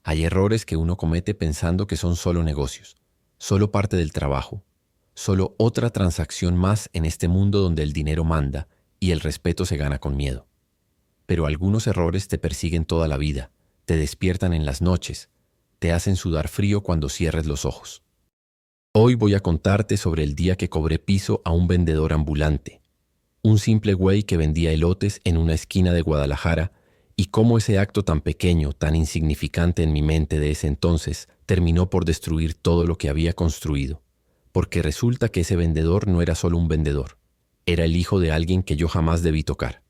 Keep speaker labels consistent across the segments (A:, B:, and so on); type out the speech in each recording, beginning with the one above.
A: Hay errores que uno comete pensando que son solo negocios, solo parte del trabajo, solo otra transacción más en este mundo donde el dinero manda y el respeto se gana con miedo. Pero algunos errores te persiguen toda la vida, te despiertan en las noches, te hacen sudar frío cuando cierres los ojos. Hoy voy a contarte sobre el día que cobré piso a un vendedor ambulante, un simple güey que vendía elotes en una esquina de Guadalajara, y cómo ese acto tan pequeño, tan insignificante en mi mente de ese entonces, terminó por destruir todo lo que había construido. Porque resulta que ese vendedor no era solo un vendedor, era el hijo de alguien que yo jamás debí tocar.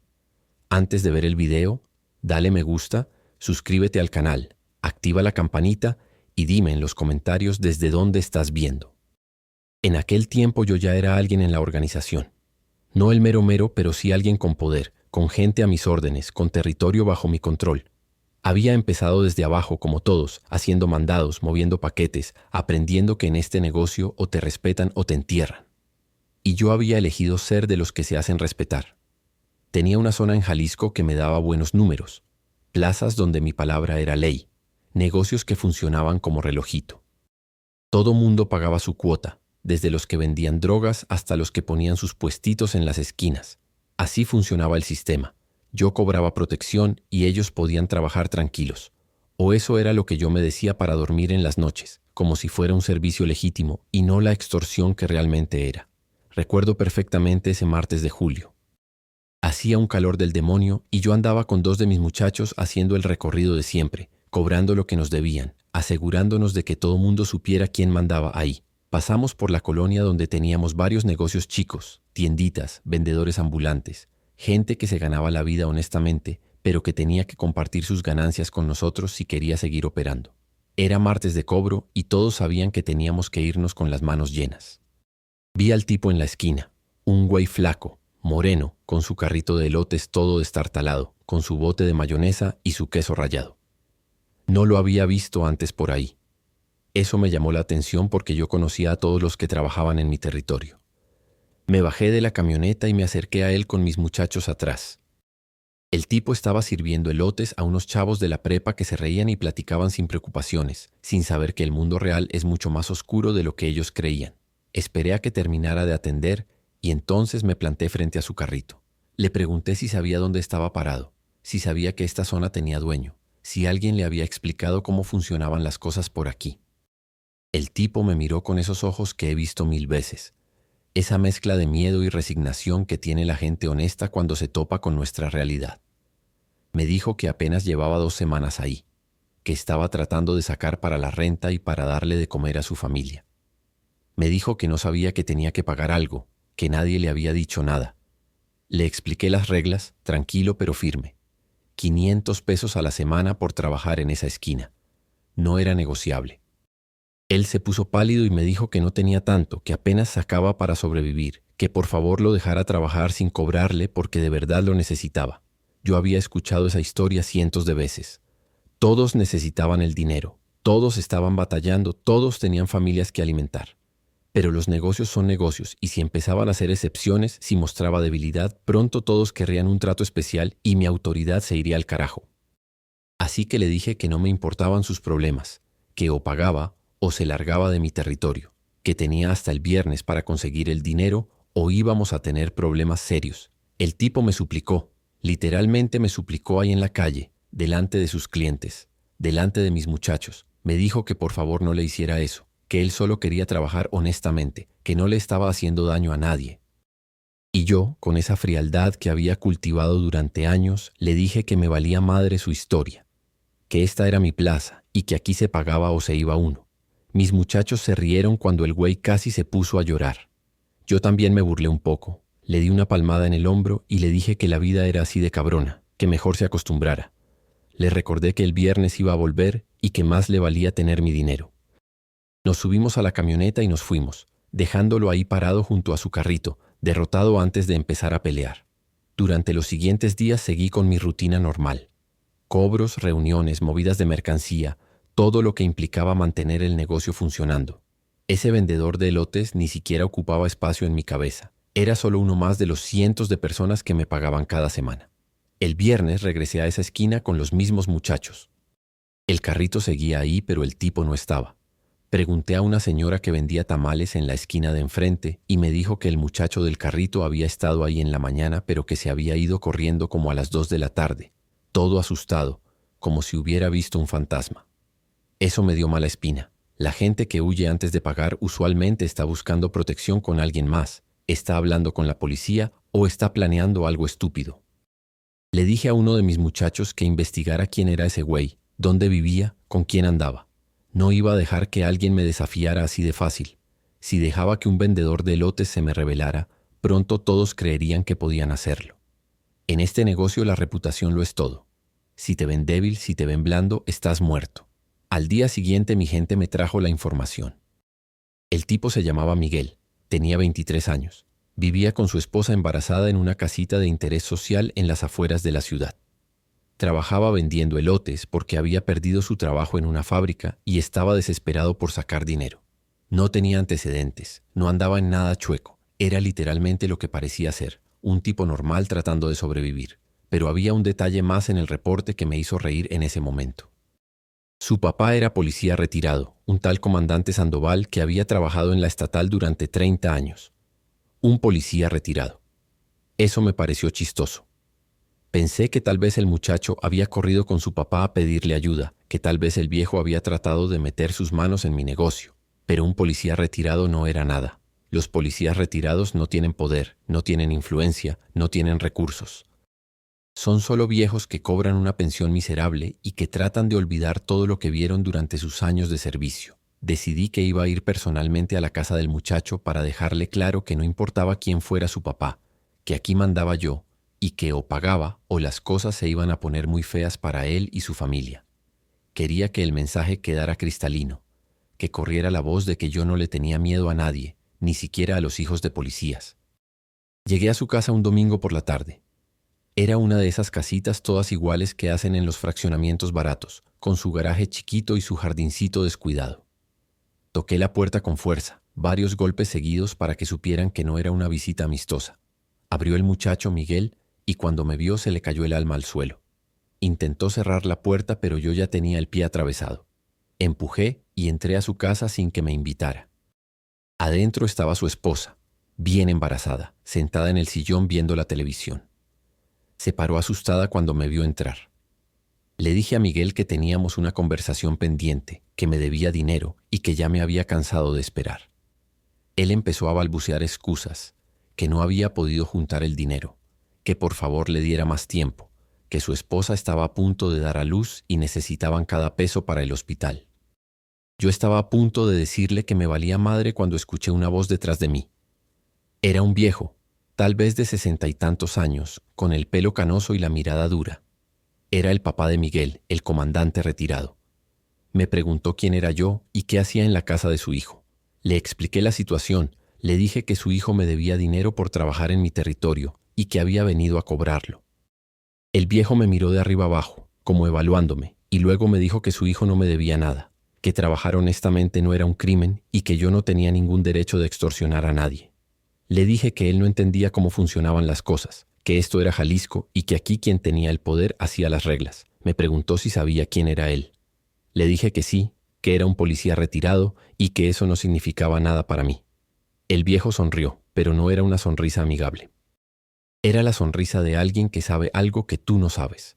A: Antes de ver el video, dale me gusta, suscríbete al canal, activa la campanita y dime en los comentarios desde dónde estás viendo. En aquel tiempo yo ya era alguien en la organización. No el mero mero, pero sí alguien con poder, con gente a mis órdenes, con territorio bajo mi control. Había empezado desde abajo como todos, haciendo mandados, moviendo paquetes, aprendiendo que en este negocio o te respetan o te entierran. Y yo había elegido ser de los que se hacen respetar. Tenía una zona en Jalisco que me daba buenos números, plazas donde mi palabra era ley, negocios que funcionaban como relojito. Todo mundo pagaba su cuota, desde los que vendían drogas hasta los que ponían sus puestitos en las esquinas. Así funcionaba el sistema. Yo cobraba protección y ellos podían trabajar tranquilos. O eso era lo que yo me decía para dormir en las noches, como si fuera un servicio legítimo y no la extorsión que realmente era. Recuerdo perfectamente ese martes de julio. Hacía un calor del demonio y yo andaba con 2 de mis muchachos haciendo el recorrido de siempre, cobrando lo que nos debían, asegurándonos de que todo mundo supiera quién mandaba ahí. Pasamos por la colonia donde teníamos varios negocios chicos, tienditas, vendedores ambulantes, gente que se ganaba la vida honestamente, pero que tenía que compartir sus ganancias con nosotros si quería seguir operando. Era martes de cobro y todos sabían que teníamos que irnos con las manos llenas. Vi al tipo en la esquina, un güey flaco, moreno, con su carrito de elotes todo destartalado, con su bote de mayonesa y su queso rallado. No lo había visto antes por ahí. Eso me llamó la atención porque yo conocía a todos los que trabajaban en mi territorio. Me bajé de la camioneta y me acerqué a él con mis muchachos atrás. El tipo estaba sirviendo elotes a unos chavos de la prepa que se reían y platicaban sin preocupaciones, sin saber que el mundo real es mucho más oscuro de lo que ellos creían. Esperé a que terminara de atender y entonces me planté frente a su carrito. Le pregunté si sabía dónde estaba parado, si sabía que esta zona tenía dueño, si alguien le había explicado cómo funcionaban las cosas por aquí. El tipo me miró con esos ojos que he visto 1000 veces. Esa mezcla de miedo y resignación que tiene la gente honesta cuando se topa con nuestra realidad. Me dijo que apenas llevaba 2 semanas ahí, que estaba tratando de sacar para la renta y para darle de comer a su familia. Me dijo que no sabía que tenía que pagar algo, que nadie le había dicho nada. Le expliqué las reglas, tranquilo pero firme. 500 pesos a la semana por trabajar en esa esquina. No era negociable. Él se puso pálido y me dijo que no tenía tanto, que apenas sacaba para sobrevivir, que por favor lo dejara trabajar sin cobrarle porque de verdad lo necesitaba. Yo había escuchado esa historia cientos de veces. Todos necesitaban el dinero, todos estaban batallando, todos tenían familias que alimentar. Pero los negocios son negocios y si empezaban a hacer excepciones, si mostraba debilidad, pronto todos querrían un trato especial y mi autoridad se iría al carajo. Así que le dije que no me importaban sus problemas, que o pagaba o se largaba de mi territorio, que tenía hasta el viernes para conseguir el dinero o íbamos a tener problemas serios. El tipo me suplicó, literalmente me suplicó ahí en la calle, delante de sus clientes, delante de mis muchachos. Me dijo que por favor no le hiciera eso, que él solo quería trabajar honestamente, que no le estaba haciendo daño a nadie. Y yo, con esa frialdad que había cultivado durante años, le dije que me valía madre su historia, que esta era mi plaza y que aquí se pagaba o se iba uno. Mis muchachos se rieron cuando el güey casi se puso a llorar. Yo también me burlé un poco. Le di una palmada en el hombro y le dije que la vida era así de cabrona, que mejor se acostumbrara. Le recordé que el viernes iba a volver y que más le valía tener mi dinero. Nos subimos a la camioneta y nos fuimos, dejándolo ahí parado junto a su carrito, derrotado antes de empezar a pelear. Durante los siguientes días seguí con mi rutina normal. Cobros, reuniones, movidas de mercancía, todo lo que implicaba mantener el negocio funcionando. Ese vendedor de elotes ni siquiera ocupaba espacio en mi cabeza. Era solo uno más de los cientos de personas que me pagaban cada semana. El viernes regresé a esa esquina con los mismos muchachos. El carrito seguía ahí, pero el tipo no estaba. Pregunté a una señora que vendía tamales en la esquina de enfrente y me dijo que el muchacho del carrito había estado ahí en la mañana, pero que se había ido corriendo como a las 2 de la tarde, todo asustado, como si hubiera visto un fantasma. Eso me dio mala espina. La gente que huye antes de pagar usualmente está buscando protección con alguien más, está hablando con la policía o está planeando algo estúpido. Le dije a uno de mis muchachos que investigara quién era ese güey, dónde vivía, con quién andaba. No iba a dejar que alguien me desafiara así de fácil. Si dejaba que un vendedor de elotes se me revelara, pronto todos creerían que podían hacerlo. En este negocio la reputación lo es todo. Si te ven débil, si te ven blando, estás muerto. Al día siguiente mi gente me trajo la información. El tipo se llamaba Miguel, tenía 23 años. Vivía con su esposa embarazada en una casita de interés social en las afueras de la ciudad. Trabajaba vendiendo elotes porque había perdido su trabajo en una fábrica y estaba desesperado por sacar dinero. No tenía antecedentes, no andaba en nada chueco. Era literalmente lo que parecía ser, un tipo normal tratando de sobrevivir. Pero había un detalle más en el reporte que me hizo reír en ese momento. Su papá era policía retirado, un tal comandante Sandoval que había trabajado en la estatal durante 30 años. Un policía retirado. Eso me pareció chistoso. Pensé que tal vez el muchacho había corrido con su papá a pedirle ayuda, que tal vez el viejo había tratado de meter sus manos en mi negocio. Pero un policía retirado no era nada. Los policías retirados no tienen poder, no tienen influencia, no tienen recursos. Son solo viejos que cobran una pensión miserable y que tratan de olvidar todo lo que vieron durante sus años de servicio. Decidí que iba a ir personalmente a la casa del muchacho para dejarle claro que no importaba quién fuera su papá, que aquí mandaba yo, y que o pagaba o las cosas se iban a poner muy feas para él y su familia. Quería que el mensaje quedara cristalino, que corriera la voz de que yo no le tenía miedo a nadie, ni siquiera a los hijos de policías. Llegué a su casa un domingo por la tarde. Era una de esas casitas todas iguales que hacen en los fraccionamientos baratos, con su garaje chiquito y su jardincito descuidado. Toqué la puerta con fuerza, varios golpes seguidos para que supieran que no era una visita amistosa. Abrió el muchacho Miguel y cuando me vio se le cayó el alma al suelo. Intentó cerrar la puerta, pero yo ya tenía el pie atravesado. Empujé y entré a su casa sin que me invitara. Adentro estaba su esposa, bien embarazada, sentada en el sillón viendo la televisión. Se paró asustada cuando me vio entrar. Le dije a Miguel que teníamos una conversación pendiente, que me debía dinero y que ya me había cansado de esperar. Él empezó a balbucear excusas, que no había podido juntar el dinero, que por favor le diera más tiempo, que su esposa estaba a punto de dar a luz y necesitaban cada peso para el hospital. Yo estaba a punto de decirle que me valía madre cuando escuché una voz detrás de mí. Era un viejo, tal vez de 60 y tantos años, con el pelo canoso y la mirada dura. Era el papá de Miguel, el comandante retirado. Me preguntó quién era yo y qué hacía en la casa de su hijo. Le expliqué la situación, le dije que su hijo me debía dinero por trabajar en mi territorio y que había venido a cobrarlo. El viejo me miró de arriba abajo, como evaluándome, y luego me dijo que su hijo no me debía nada, que trabajar honestamente no era un crimen y que yo no tenía ningún derecho de extorsionar a nadie. Le dije que él no entendía cómo funcionaban las cosas, que esto era Jalisco y que aquí quien tenía el poder hacía las reglas. Me preguntó si sabía quién era él. Le dije que sí, que era un policía retirado y que eso no significaba nada para mí. El viejo sonrió, pero no era una sonrisa amigable. Era la sonrisa de alguien que sabe algo que tú no sabes.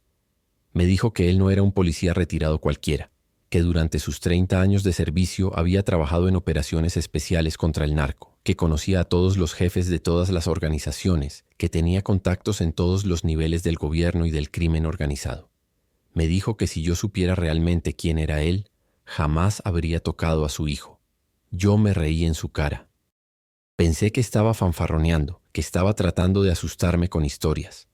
A: Me dijo que él no era un policía retirado cualquiera, que durante sus 30 años de servicio había trabajado en operaciones especiales contra el narco, que conocía a todos los jefes de todas las organizaciones, que tenía contactos en todos los niveles del gobierno y del crimen organizado. Me dijo que si yo supiera realmente quién era él, jamás habría tocado a su hijo. Yo me reí en su cara. Pensé que estaba fanfarroneando, que estaba tratando de asustarme con historias.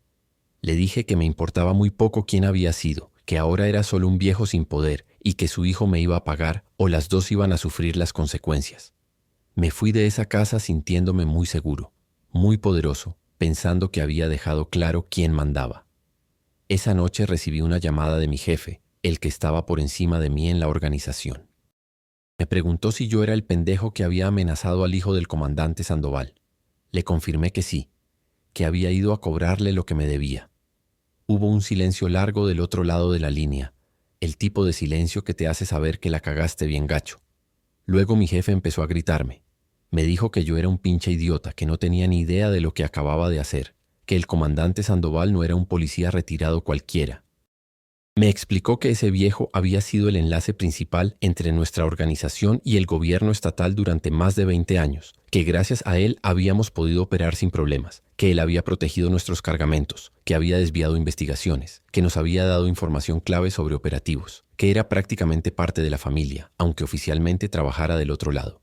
A: Le dije que me importaba muy poco quién había sido, que ahora era solo un viejo sin poder y que su hijo me iba a pagar o las dos iban a sufrir las consecuencias. Me fui de esa casa sintiéndome muy seguro, muy poderoso, pensando que había dejado claro quién mandaba. Esa noche recibí una llamada de mi jefe, el que estaba por encima de mí en la organización. Me preguntó si yo era el pendejo que había amenazado al hijo del comandante Sandoval. Le confirmé que sí, que había ido a cobrarle lo que me debía. Hubo un silencio largo del otro lado de la línea. el tipo de silencio que te hace saber que la cagaste bien gacho. Luego mi jefe empezó a gritarme. Me dijo que yo era un pinche idiota, que no tenía ni idea de lo que acababa de hacer, que el comandante Sandoval no era un policía retirado cualquiera. Me explicó que ese viejo había sido el enlace principal entre nuestra organización y el gobierno estatal durante más de 20 años, que gracias a él habíamos podido operar sin problemas, que él había protegido nuestros cargamentos, que había desviado investigaciones, que nos había dado información clave sobre operativos, que era prácticamente parte de la familia, aunque oficialmente trabajara del otro lado.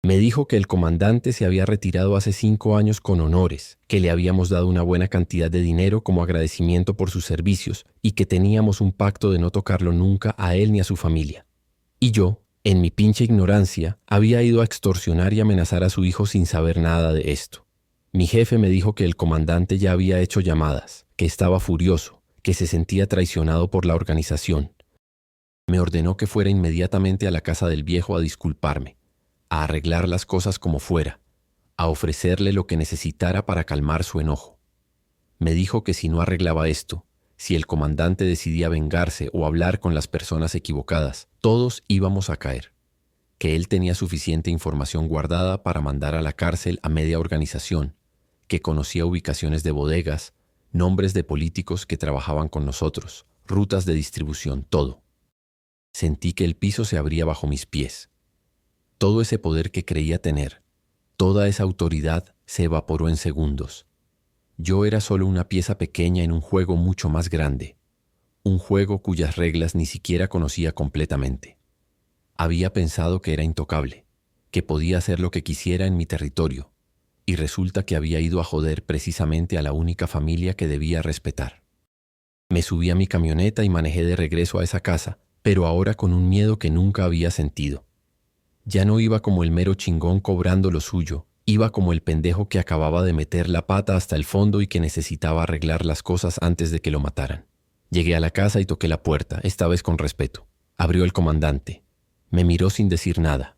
A: Me dijo que el comandante se había retirado hace 5 años con honores, que le habíamos dado una buena cantidad de dinero como agradecimiento por sus servicios y que teníamos un pacto de no tocarlo nunca a él ni a su familia. Y yo, en mi pinche ignorancia, había ido a extorsionar y amenazar a su hijo sin saber nada de esto. Mi jefe me dijo que el comandante ya había hecho llamadas, que estaba furioso, que se sentía traicionado por la organización. Me ordenó que fuera inmediatamente a la casa del viejo a disculparme, a arreglar las cosas como fuera, a ofrecerle lo que necesitara para calmar su enojo. Me dijo que si no arreglaba esto, si el comandante decidía vengarse o hablar con las personas equivocadas, todos íbamos a caer, que él tenía suficiente información guardada para mandar a la cárcel a media organización, que conocía ubicaciones de bodegas, nombres de políticos que trabajaban con nosotros, rutas de distribución, todo. Sentí que el piso se abría bajo mis pies. Todo ese poder que creía tener, toda esa autoridad se evaporó en segundos. Yo era solo una pieza pequeña en un juego mucho más grande, un juego cuyas reglas ni siquiera conocía completamente. Había pensado que era intocable, que podía hacer lo que quisiera en mi territorio, y resulta que había ido a joder precisamente a la única familia que debía respetar. Me subí a mi camioneta y manejé de regreso a esa casa, pero ahora con un miedo que nunca había sentido. Ya no iba como el mero chingón cobrando lo suyo, iba como el pendejo que acababa de meter la pata hasta el fondo y que necesitaba arreglar las cosas antes de que lo mataran. Llegué a la casa y toqué la puerta, esta vez con respeto. Abrió el comandante. Me miró sin decir nada.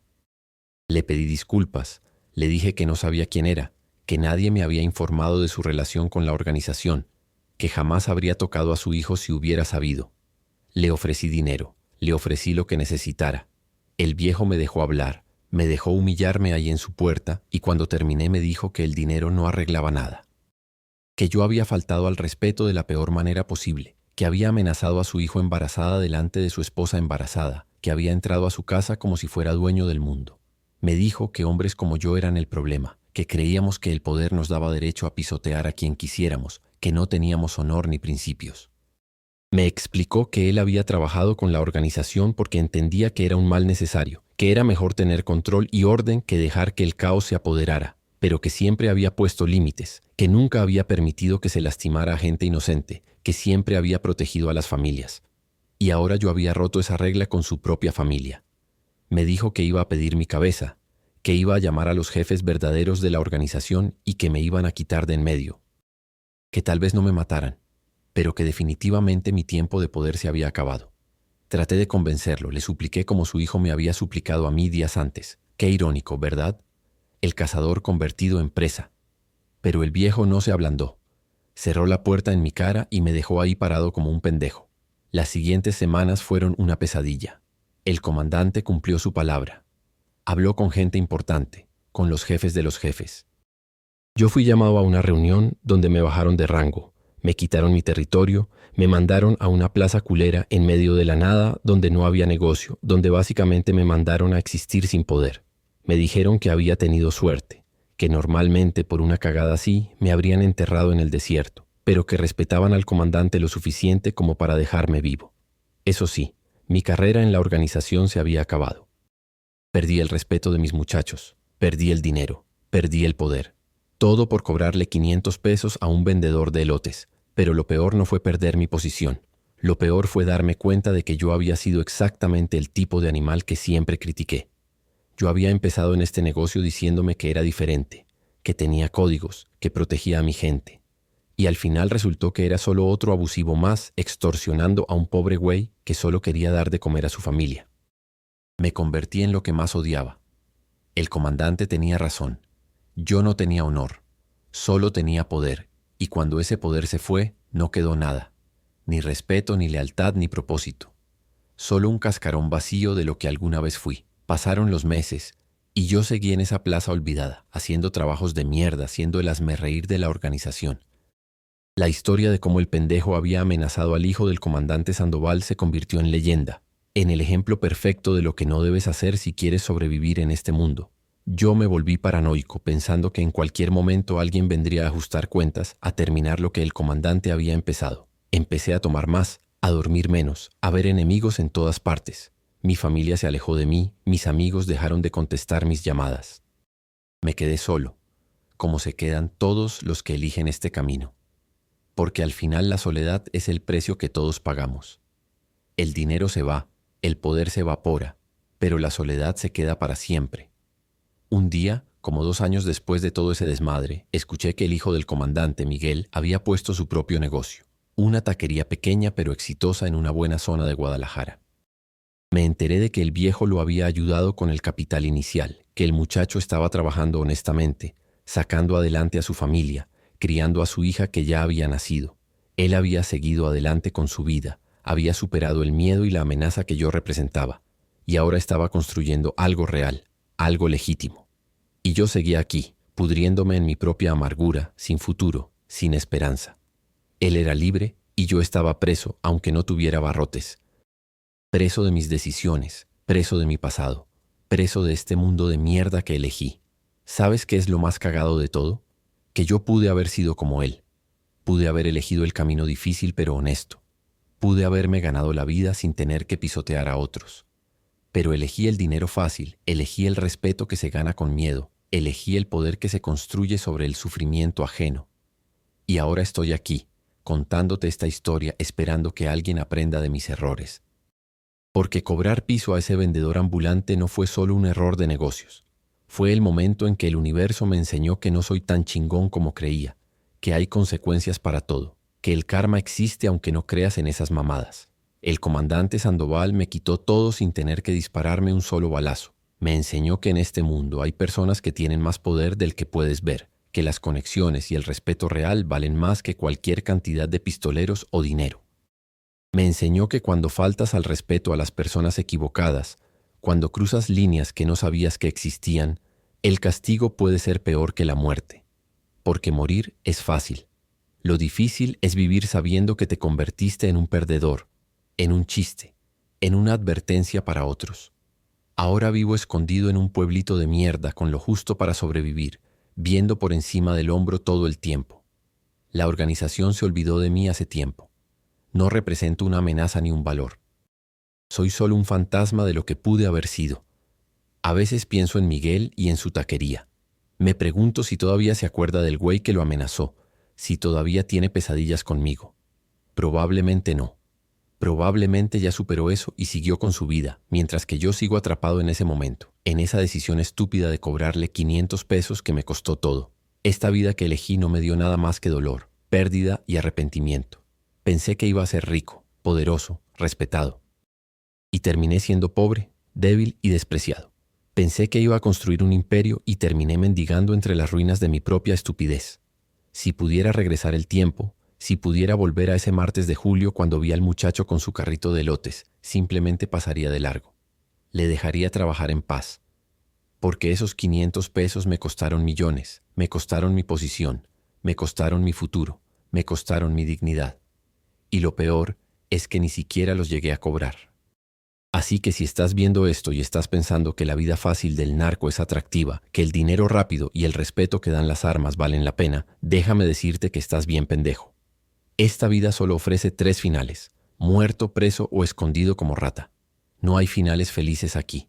A: Le pedí disculpas, le dije que no sabía quién era, que nadie me había informado de su relación con la organización, que jamás habría tocado a su hijo si hubiera sabido. Le ofrecí dinero, le ofrecí lo que necesitara. El viejo me dejó hablar, me dejó humillarme ahí en su puerta y cuando terminé me dijo que el dinero no arreglaba nada. Que yo había faltado al respeto de la peor manera posible, que había amenazado a su hijo embarazada delante de su esposa embarazada, que había entrado a su casa como si fuera dueño del mundo. Me dijo que hombres como yo eran el problema, que creíamos que el poder nos daba derecho a pisotear a quien quisiéramos, que no teníamos honor ni principios. Me explicó que él había trabajado con la organización porque entendía que era un mal necesario, que era mejor tener control y orden que dejar que el caos se apoderara, pero que siempre había puesto límites, que nunca había permitido que se lastimara a gente inocente, que siempre había protegido a las familias. Y ahora yo había roto esa regla con su propia familia. Me dijo que iba a pedir mi cabeza, que iba a llamar a los jefes verdaderos de la organización y que me iban a quitar de en medio. Que tal vez no me mataran, pero que definitivamente mi tiempo de poder se había acabado. Traté de convencerlo, le supliqué como su hijo me había suplicado a mí días antes. Qué irónico, ¿verdad? El cazador convertido en presa. Pero el viejo no se ablandó. Cerró la puerta en mi cara y me dejó ahí parado como un pendejo. Las siguientes semanas fueron una pesadilla. El comandante cumplió su palabra. Habló con gente importante, con los jefes de los jefes. Yo fui llamado a una reunión donde me bajaron de rango. Me quitaron mi territorio, me mandaron a una plaza culera en medio de la nada donde no había negocio, donde básicamente me mandaron a existir sin poder. Me dijeron que había tenido suerte, que normalmente por una cagada así me habrían enterrado en el desierto, pero que respetaban al comandante lo suficiente como para dejarme vivo. Eso sí, mi carrera en la organización se había acabado. Perdí el respeto de mis muchachos, perdí el dinero, perdí el poder. Todo por cobrarle 500 pesos a un vendedor de elotes. Pero lo peor no fue perder mi posición. Lo peor fue darme cuenta de que yo había sido exactamente el tipo de animal que siempre critiqué. Yo había empezado en este negocio diciéndome que era diferente, que tenía códigos, que protegía a mi gente. Y al final resultó que era solo otro abusivo más extorsionando a un pobre güey que solo quería dar de comer a su familia. Me convertí en lo que más odiaba. El comandante tenía razón. Yo no tenía honor, solo tenía poder, y cuando ese poder se fue, no quedó nada, ni respeto, ni lealtad, ni propósito. solo un cascarón vacío de lo que alguna vez fui. Pasaron los meses y yo seguí en esa plaza olvidada, haciendo trabajos de mierda, siendo el hazmerreír de la organización. La historia de cómo el pendejo había amenazado al hijo del comandante Sandoval se convirtió en leyenda, en el ejemplo perfecto de lo que no debes hacer si quieres sobrevivir en este mundo. Yo me volví paranoico, pensando que en cualquier momento alguien vendría a ajustar cuentas, a terminar lo que el comandante había empezado. Empecé a tomar más, a dormir menos, a ver enemigos en todas partes. Mi familia se alejó de mí, mis amigos dejaron de contestar mis llamadas. Me quedé solo, como se quedan todos los que eligen este camino. Porque al final la soledad es el precio que todos pagamos. El dinero se va, el poder se evapora, pero la soledad se queda para siempre. Un día, como 2 años después de todo ese desmadre, escuché que el hijo del comandante, Miguel, había puesto su propio negocio, una taquería pequeña pero exitosa en una buena zona de Guadalajara. Me enteré de que el viejo lo había ayudado con el capital inicial, que el muchacho estaba trabajando honestamente, sacando adelante a su familia, criando a su hija que ya había nacido. Él había seguido adelante con su vida, había superado el miedo y la amenaza que yo representaba, y ahora estaba construyendo algo real, algo legítimo. Y yo seguía aquí, pudriéndome en mi propia amargura, sin futuro, sin esperanza. Él era libre y yo estaba preso, aunque no tuviera barrotes. Preso de mis decisiones, preso de mi pasado, preso de este mundo de mierda que elegí. ¿Sabes qué es lo más cagado de todo? Que yo pude haber sido como él. Pude haber elegido el camino difícil pero honesto. Pude haberme ganado la vida sin tener que pisotear a otros. Pero elegí el dinero fácil, elegí el respeto que se gana con miedo, elegí el poder que se construye sobre el sufrimiento ajeno. Y ahora estoy aquí, contándote esta historia, esperando que alguien aprenda de mis errores. Porque cobrar piso a ese vendedor ambulante no fue solo un error de negocios. Fue el momento en que el universo me enseñó que no soy tan chingón como creía, que hay consecuencias para todo, que el karma existe aunque no creas en esas mamadas. El comandante Sandoval me quitó todo sin tener que dispararme un solo balazo. Me enseñó que en este mundo hay personas que tienen más poder del que puedes ver, que las conexiones y el respeto real valen más que cualquier cantidad de pistoleros o dinero. Me enseñó que cuando faltas al respeto a las personas equivocadas, cuando cruzas líneas que no sabías que existían, el castigo puede ser peor que la muerte. Porque morir es fácil. Lo difícil es vivir sabiendo que te convertiste en un perdedor, en un chiste, en una advertencia para otros. Ahora vivo escondido en un pueblito de mierda con lo justo para sobrevivir, viendo por encima del hombro todo el tiempo. La organización se olvidó de mí hace tiempo. No represento una amenaza ni un valor. Soy solo un fantasma de lo que pude haber sido. A veces pienso en Miguel y en su taquería. Me pregunto si todavía se acuerda del güey que lo amenazó, si todavía tiene pesadillas conmigo. Probablemente no. Probablemente ya superó eso y siguió con su vida, mientras que yo sigo atrapado en ese momento, en esa decisión estúpida de cobrarle 500 pesos que me costó todo. Esta vida que elegí no me dio nada más que dolor, pérdida y arrepentimiento. Pensé que iba a ser rico, poderoso, respetado. Y terminé siendo pobre, débil y despreciado. Pensé que iba a construir un imperio y terminé mendigando entre las ruinas de mi propia estupidez. Si pudiera regresar el tiempo, si pudiera volver a ese martes de julio cuando vi al muchacho con su carrito de elotes, simplemente pasaría de largo. Le dejaría trabajar en paz. Porque esos 500 pesos me costaron millones, me costaron mi posición, me costaron mi futuro, me costaron mi dignidad. Y lo peor es que ni siquiera los llegué a cobrar. Así que si estás viendo esto y estás pensando que la vida fácil del narco es atractiva, que el dinero rápido y el respeto que dan las armas valen la pena, déjame decirte que estás bien pendejo. Esta vida solo ofrece 3 finales: muerto, preso o escondido como rata. No hay finales felices aquí.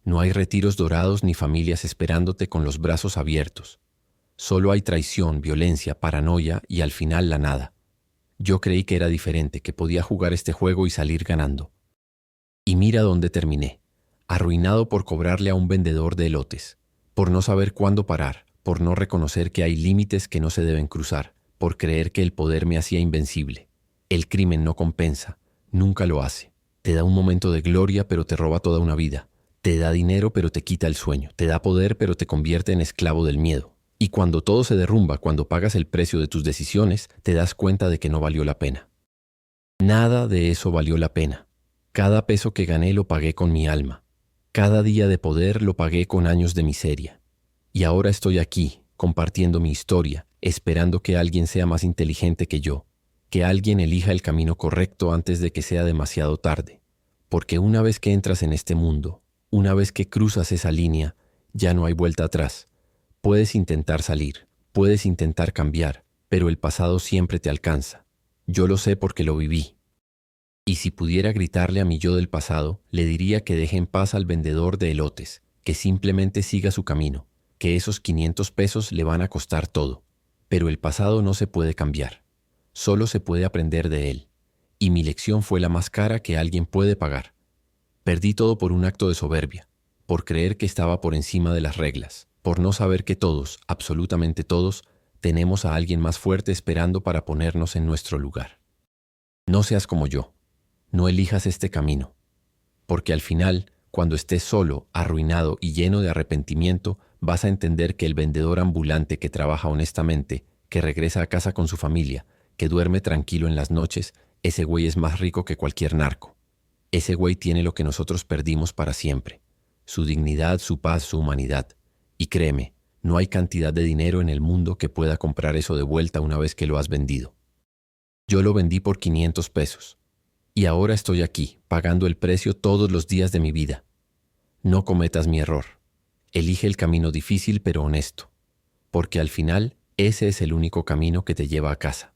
A: No hay retiros dorados ni familias esperándote con los brazos abiertos. Solo hay traición, violencia, paranoia y al final la nada. Yo creí que era diferente, que podía jugar este juego y salir ganando. Y mira dónde terminé, arruinado por cobrarle a un vendedor de elotes, por no saber cuándo parar, por no reconocer que hay límites que no se deben cruzar, por creer que el poder me hacía invencible. El crimen no compensa, nunca lo hace. Te da un momento de gloria pero te roba toda una vida. Te da dinero pero te quita el sueño. Te da poder pero te convierte en esclavo del miedo. Y cuando todo se derrumba, cuando pagas el precio de tus decisiones, te das cuenta de que no valió la pena. Nada de eso valió la pena. Cada peso que gané lo pagué con mi alma. Cada día de poder lo pagué con años de miseria. Y ahora estoy aquí, compartiendo mi historia, esperando que alguien sea más inteligente que yo, que alguien elija el camino correcto antes de que sea demasiado tarde. Porque una vez que entras en este mundo, una vez que cruzas esa línea, ya no hay vuelta atrás. Puedes intentar salir, puedes intentar cambiar, pero el pasado siempre te alcanza. Yo lo sé porque lo viví. Y si pudiera gritarle a mi yo del pasado, le diría que deje en paz al vendedor de elotes, que simplemente siga su camino, que esos 500 pesos le van a costar todo. Pero el pasado no se puede cambiar, solo se puede aprender de él. Y mi lección fue la más cara que alguien puede pagar. Perdí todo por un acto de soberbia, por creer que estaba por encima de las reglas, por no saber que todos, absolutamente todos, tenemos a alguien más fuerte esperando para ponernos en nuestro lugar. No seas como yo. No elijas este camino, porque al final, cuando estés solo, arruinado y lleno de arrepentimiento, vas a entender que el vendedor ambulante que trabaja honestamente, que regresa a casa con su familia, que duerme tranquilo en las noches, ese güey es más rico que cualquier narco. Ese güey tiene lo que nosotros perdimos para siempre, su dignidad, su paz, su humanidad. Y créeme, no hay cantidad de dinero en el mundo que pueda comprar eso de vuelta una vez que lo has vendido. Yo lo vendí por 500 pesos. Y ahora estoy aquí, pagando el precio todos los días de mi vida. No cometas mi error. Elige el camino difícil pero honesto, porque al final ese es el único camino que te lleva a casa.